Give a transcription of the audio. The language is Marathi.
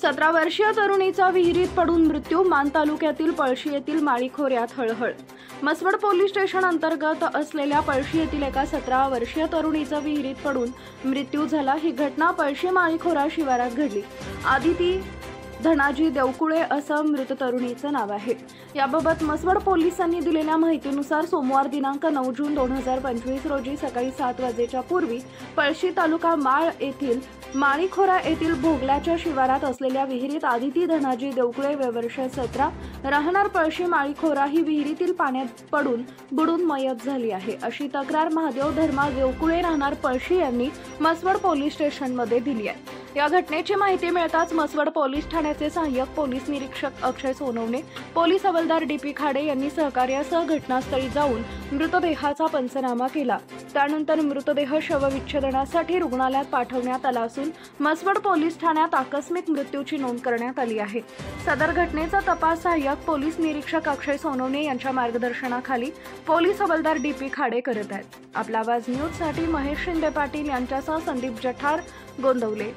17 वर्षीय तरुणीचा विहिरीत पडून मृत्यू. मान तालुक्यातील पळशी येथील माळी खोऱ्यात हळहळ. मसवड पोलीस स्टेशन अंतर्गत असलेल्या पळशी येथील एका 17 वर्षीय तरुणीचा विहिरीत पडून मृत्यू झाला. ही घटना पळशी माळीखोरा शिवारात घडली. आदिती धनाजी देवकुळे असं मृत तरुणीचं नाव आहे. याबाबत मसवड पोलिसांनी दिलेल्या माहितीनुसार सोमवार दिनांक 9 जून 2025 रोजी सकाळी 7 वाजेच्या पूर्वी पळशी तालुका माळ येथील माळीखोरा येथील भोगल्याच्या शिवारात असलेल्या विहिरीत आदिती धनाजी देवकुळे वय वर्ष 17 राहणार पळशी माळीखोरा ही विहिरीतील पाण्यात पडून बुडून मयत झाली आहे, अशी तक्रार महादेव धर्मा देवकुळे राहणार पळशी यांनी मसवड पोलीस स्टेशनमध्ये दिली आहे. या घटनेची माहिती मिळताच मसवड पोलीस ठाण्याचे सहाय्यक पोलीस निरीक्षक अक्षय सोनवणे, पोलीस हवालदार डी.पी. खाडे यांनी सहकार्यासह घटनास्थळी जाऊन मृतदेहाचा पंचनामा केला. त्यानंतर मृतदेह शवविच्छेदनासाठी रुग्णालयात पाठवण्यात आला असून मसवड पोलीस ठाण्यात आकस्मिक मृत्यूची नोंद करण्यात आली आहे. सदर घटनेचा तपास सहाय्यक पोलीस निरीक्षक अक्षय सोनवणे यांच्या मार्गदर्शनाखाली पोलीस हवालदार डी.पी. खाडे करत आहेत. आपला आवाज न्यूजसाठी महेश शिंदे पाटील यांच्यासह संदीप जठार, गोंदवले.